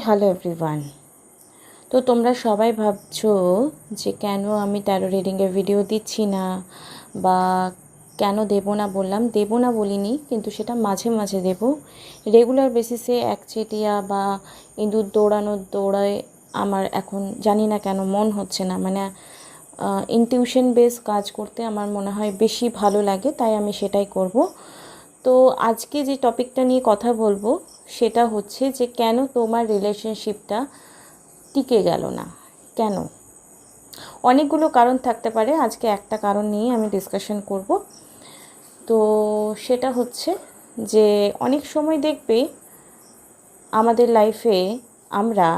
Hello everyone. তো তোমরা সবাই ভাবছো যে কেন আমি ট্যারো রিডিংয়ের ভিডিও দিচ্ছি না বা কেন দেবো না। দেবো না বলিনি, কিন্তু সেটা মাঝে মাঝে দেব। রেগুলার বেসিসে একচেটিয়া বা ইঁদুর দৌড়ায় আমার এখন জানি না কেন মন হচ্ছে না। ইনটিউশন বেস কাজ করতে আমার মনে হয় বেশি ভালো লাগে, তাই আমি সেটাই করব। তো আজকে যে টপিকটা নিয়ে কথা বলবো সেটা হচ্ছে যে কেন তোমার রিলেশনশিপটা টিকে গেল না। কেন? অনেকগুলো কারণ থাকতে পারে, আজকে একটা কারণ নিয়ে আমি ডিসকাশন করব। তো সেটা হচ্ছে যে অনেক সময় দেখবে আমাদের লাইফে আমরা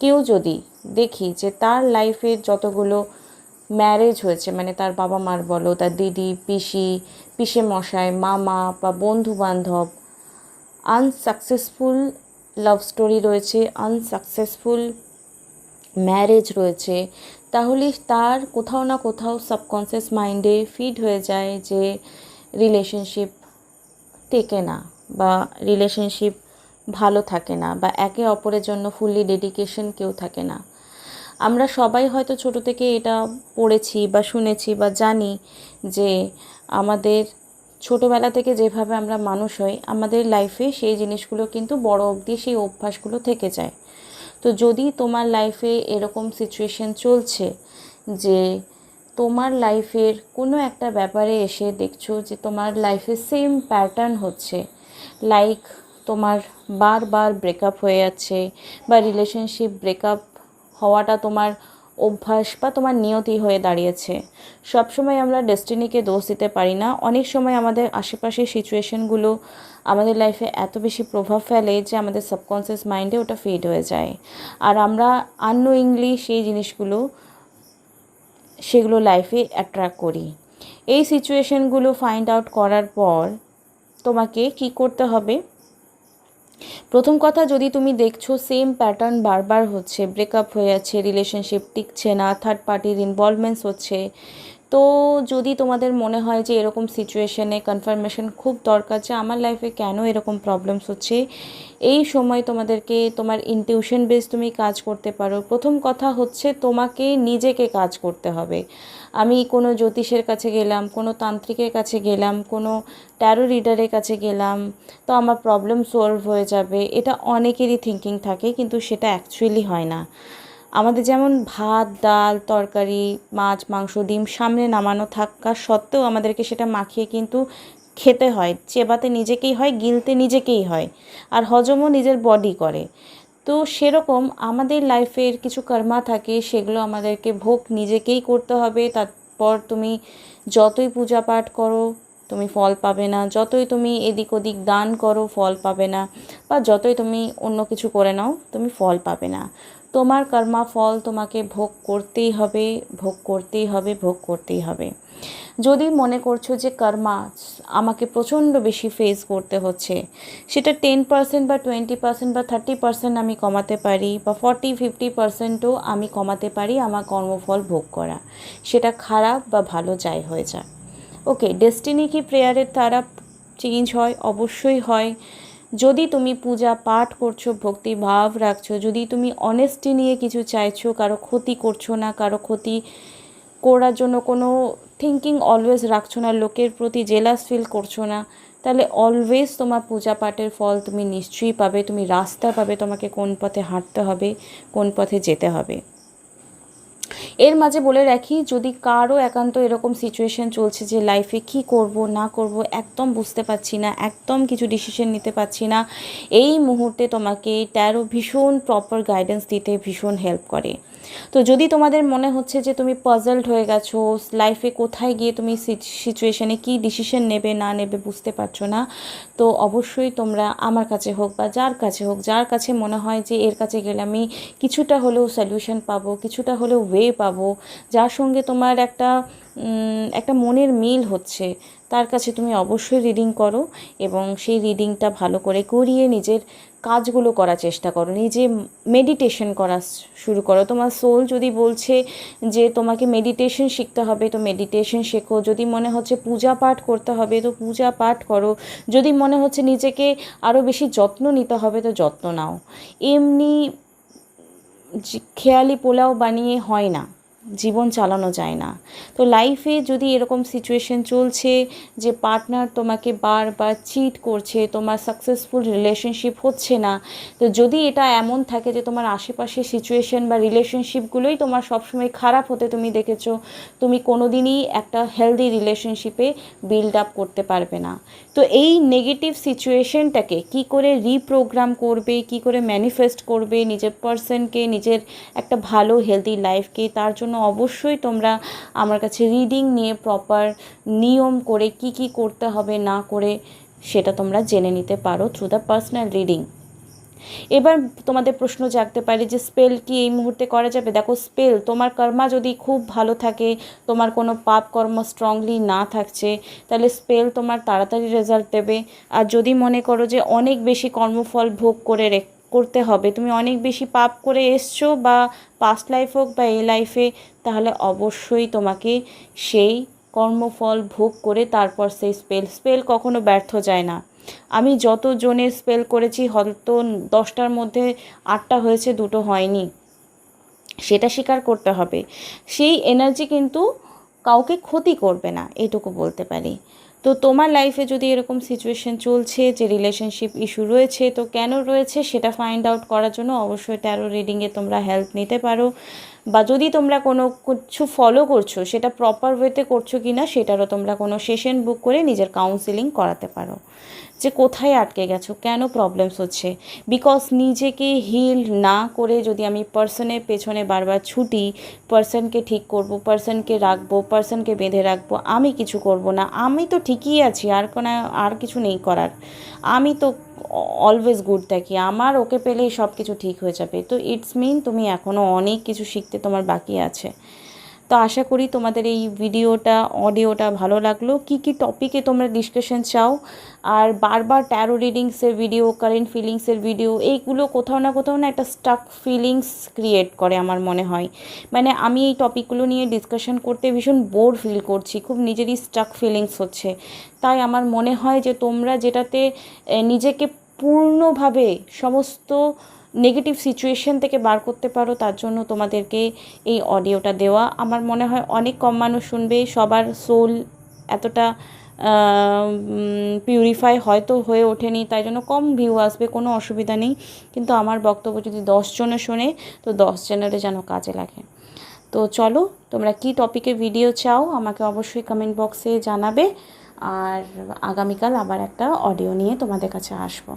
কেউ যদি দেখি যে তার লাইফের যতগুলো ম্যারেজ হয়েছে, মানে তার বাবা মার বলো, তার দিদি, পিসে মশাই, মামা বা বন্ধু বান্ধব, আনসাকসেসফুল লাভ স্টোরি রয়েছে, আনসাকসেসফুল ম্যারেজ রয়েছে, তাহলে তার কোথাও না কোথাও সাবকনসিয়াস মাইন্ডে ফিড হয়ে যায় যে রিলেশনশিপ টেকে না বা রিলেশনশিপ ভালো থাকে না বা একে অপরের জন্য ফুললি ডেডিকেশন কেউ থাকে না। আমরা সবাই হয়তো ছোটো থেকে এটা পড়েছি বা শুনেছি বা জানি যে আমাদের ছোটোবেলা থেকে যেভাবে আমরা মানুষ হই, আমাদের লাইফে সেই জিনিসগুলো কিন্তু বড় অবধি সেই অভ্যাসগুলো থেকে যায়। তো যদি তোমার লাইফে এরকম সিচুয়েশন চলছে যে তোমার লাইফের কোনো একটা ব্যাপারে এসে দেখছো যে তোমার লাইফে সেম প্যাটার্ন হচ্ছে, লাইক তোমার বারবার ব্রেকআপ হয়ে যাচ্ছে বা রিলেশনশিপ ব্রেকআপ হওয়াটা তোমার অভ্যাস বা তোমার নিয়তি হয়ে দাঁড়িয়েছে। সবসময় আমরা ডেস্টিনিকে দোষ দিতে পারি না। অনেক সময় আমাদের আশেপাশের সিচুয়েশনগুলো আমাদের লাইফে এত বেশি প্রভাব ফেলে যে আমাদের সাবকনসিয়াস মাইন্ডে ওটা ফিড হয়ে যায়, আর আমরা আননোয়িংলি সেই জিনিসগুলো সেগুলো লাইফে অ্যাট্রাক্ট করি। এই সিচুয়েশনগুলো ফাইন্ড আউট করার পর তোমাকে কি করতে হবে? প্রথম কথা, যদি তুমি দেখছো সেম প্যাটার্ন বারবার হচ্ছে, ব্রেকআপ হয়ে যাচ্ছে, রিলেশনশিপ টিকছে না, থার্ড পার্টির ইনভলভমেন্টস হচ্ছে, তো যদি তোমাদের মনে হয় যে এরকম সিচুয়েশনে কনফার্মেশন খুব দরকার যে আমার লাইফে কেন এরকম প্রবলেমস হচ্ছে, এই সময় তোমাদেরকে তোমার ইনটিউশন বেস তুমি কাজ করতে পারো। প্রথম কথা হচ্ছে তোমাকে নিজেকে কাজ করতে হবে। আমি কোনো জ্যোতিষের কাছে গেলাম, কোনো তান্ত্রিকের কাছে গেলাম, কোনো ট্যারো রিডারের কাছে গেলাম, তো আমার প্রবলেম সলভ হয়ে যাবে, এটা অনেকেরই থিঙ্কিং থাকে, কিন্তু সেটা অ্যাকচুয়ালি হয় না। আমাদের যেমন ভাত, ডাল, তরকারি, মাছ, মাংস, ডিম সামনে নামানো থাকা সত্ত্বেও আমাদেরকে সেটা মাখিয়ে কিন্তু খেতে হয়। চেবাতে নিজেকেই হয়, গিলতে নিজেকেই হয়, আর হজমও নিজের বডি করে। তো সেরকম আমাদের লাইফের কিছু কর্মা থাকে, সেগুলো আমাদেরকে ভোগ নিজেকেই করতে হবে। তারপর তুমি যতই পূজা পাঠ করো তুমি ফল পাবে না, যতই তুমি এদিক ওদিক দান করো ফল পাবে না, বা যতই তুমি অন্য কিছু করে নাও তুমি ফল পাবে না। তোমার কর্মা ফল তোমাকে ভোগ করতেই হবে, ভোগ করতেই হবে, ভোগ করতেই হবে। যদি মনে করছো যে কর্মা আমাকে প্রচণ্ড বেশি ফেস করতে হচ্ছে, সেটা 10% বা 20% বা 30% আমি কমাতে পারি, বা 40-50%ও আমি কমাতে পারি আমার কর্মফল ভোগ করা, সেটা খারাপ বা ভালো যাই হয়ে যায়। ওকে, ডেস্টিনি কি প্রেয়ারের দ্বারা চেঞ্জ হয়? অবশ্যই হয়। যদি তুমি পূজা পাঠ করছো, ভক্তি ভাব রাখছো, যদি তুমি অনেস্টি নিয়ে কিছু চাইছো, কারো ক্ষতি করছো না, কারো ক্ষতি করার জন্য কোনো থিঙ্কিং অলওয়েজ রাখছো না, লোকের প্রতি জেলাস ফিল করছো না, তাহলে অলওয়েজ তোমার পূজা পাঠের ফল তুমি নিশ্চয়ই পাবে। তুমি রাস্তা পাবে তোমাকে কোন পথে হাঁটতে হবে, কোন পথে যেতে হবে। এর মাঝে বলে রাখি, যদি কারও একান্ত এরকম সিচুয়েশন চলছে যে লাইফে কি করব না করব একদম বুঝতে পারছি না, একদম কিছু ডিসিশন নিতে পারছি না, এই মুহূর্তে তোমাকে ট্যারো ভীষণ প্রপার গাইডেন্স দিতে ভীষণ হেল্প করে। তো যদি তোমাদের মনে হচ্ছে যে তুমি পাজলড হয়ে গেছো, লাইফে কোথায় গিয়ে তুমি সিচুয়েশনে কি ডিসিশন নেবে না নেবে বুঝতে পারছো না, তো অবশ্যই তোমরা আমার কাছে হোক বা যার কাছে হোক, যার কাছে মনে হয় যে এর কাছে গেলে আমি কিছুটা হলেও সলিউশন পাবো, কিছুটা হলেও ওয়ে পাবো, পাবো, যার সঙ্গে তোমার একটা মনের মিল হচ্ছে, তার কাছে তুমি অবশ্যই রিডিং করো এবং সেই রিডিংটা ভালো করে করিয়ে নিজের কাজগুলো করার চেষ্টা করো, নিজে মেডিটেশন করা শুরু করো। তোমার সোল যদি বলছে যে তোমাকে মেডিটেশন শিখতে হবে তো মেডিটেশন শেখো, যদি মনে হচ্ছে পূজা পাঠ করতে হবে তো পূজা পাঠ করো, যদি মনে হচ্ছে নিজেকে আরও বেশি যত্ন নিতে হবে তো যত্ন নাও। এমনি খেয়ালি পোলাও বানিয়ে হয় না, জীবন চালানো যায় না। তো লাইফে যদি এরকম সিচুয়েশন চলছে যে পার্টনার তোমাকে বারবার চিট করছে, তোমার সাকসেসফুল রিলেশনশিপ হচ্ছে না, তো যদি এটা এমন থাকে যে তোমার আশেপাশে সিচুয়েশন বা রিলেশনশিপগুলোই তোমার সবসময় খারাপ হতে তুমি দেখেছো, তুমি কোনো দিনই একটা হেলদি রিলেশনশিপে বিল্ড আপ করতে পারবে না। তো এই নেগেটিভ সিচুয়েশনটাকে কি করে রিপ্রোগ্রাম করবে, কি করে ম্যানিফেস্ট করবে নিজের পার্সনকে, নিজের একটা ভালো হেলদি লাইফকে, তার জন্য অবশ্যই তোমরা আমার কাছে রিডিং নিয়ে প্রপার নিয়ম করে কি কি করতে হবে না করে সেটা তোমরা জেনে নিতে পারো থ্রু দ্য পার্সোনাল রিডিং। এবার তোমাদের প্রশ্ন জাগতে পারে যে স্পেল কি এই মুহূর্তে করা যাবে? দেখো, স্পেল তোমার কর্মা যদি খুব ভালো থাকে, তোমার কোনো পাপ কর্ম স্ট্রংলি না থাকছে, তাহলে স্পেল তোমার তাড়াতাড়ি রেজাল্ট দেবে। আর যদি মনে করো যে অনেক বেশি কর্মফল ভোগ করতে হবে, তুমি অনেক বেশি পাপ করে এসছো বা পাস্ট লাইফ হোক বা এই লাইফে, তাহলে অবশ্যই তোমাকে সেই কর্মফল ভোগ করে তারপর সেই স্পেল কখনো ব্যর্থ যায় না। আমি যত জনের স্পেল করেছি হয়তো 10টার মধ্যে 8টা হয়েছে, 2টো হয়নি, সেটা স্বীকার করতে হবে। সেই এনার্জি কিন্তু কাউকে ক্ষতি করবে না, এটুকু বলতে পারি। তো তোমার লাইফে যদি এরকম সিচুয়েশন চলছে যে রিলেশনশিপ ইস্যু রয়েছে, তো কেন রয়েছে সেটা ফাইন্ড আউট করার জন্য অবশ্যই ট্যারো রিডিংয়ে তোমরা হেল্প নিতে পারো। বা যদি তোমরা কোনো কিছু ফলো করছো সেটা প্রপার ওয়েতে করছো কি না সেটারও তোমরা কোনো সেশন বুক করে নিজের কাউন্সিলিং করাতে পারো, যে কোথায় আটকে গেছো, কেন প্রবলেমস হচ্ছে। বিকজ নিজেকে হিল না করে যদি আমি পার্সনের পেছনে বারবার ছুটি, পার্সনকে ঠিক করব, পার্সনকে রাখবো, পার্সনকে বেঁধে রাখবো, আমি কিছু করব না, আমি তো ঠিকই আছি, আর কিছু নেই করার, আমি তো অলওয়েজ গুড থাকি, আমার ওকে পেলেই সব কিছু ঠিক হয়ে যাবে, তো ইটস মিন তুমি এখনও অনেক কিছু শিখতে তোমার বাকি আছে। তো আশা করি তোমাদের এই অডিওটা ভালো লাগলো। কি কি টপিকে তোমরা ডিসকাশন চাও, আর বারবার ট্যারো রিডিংসের ভিডিও, কারেন্ট ফিলিংসের ভিডিও, এইগুলো কোথাও না একটা স্টাক ফিলিংস ক্রিয়েট করে আমার মনে হয়। মানে আমি এই টপিকগুলো নিয়ে ডিসকাশন করতে ভীষণ বোর ফিল করছি, খুব নিজেরই স্টাক ফিলিংস হচ্ছে। তাই আমার মনে হয় যে তোমরা যেটাতে নিজেকে পূর্ণভাবে সমস্ত নেগেটিভ সিচুয়েশন থেকে বার করতে পারো, তার জন্য তোমাদেরকে এই অডিওটা দেওয়া। আমার মনে হয় অনেক কম মানুষ শুনবে, সবার সোল এতটা পিউরিফাই হয়তো হয়ে ওঠেনি, তাই জন্য কম ভিউ আসবে, কোনো অসুবিধা নেই। কিন্তু আমার বক্তব্য যদি 10 জনে শোনে তো 10 জনেরও যেন কাজে লাগে। তো চলো, তোমরা কি টপিকে ভিডিও চাও আমাকে অবশ্যই কমেন্ট বক্সে জানাবে, আর আগামীকাল আবার একটা অডিও নিয়ে তোমাদের কাছে আসবো।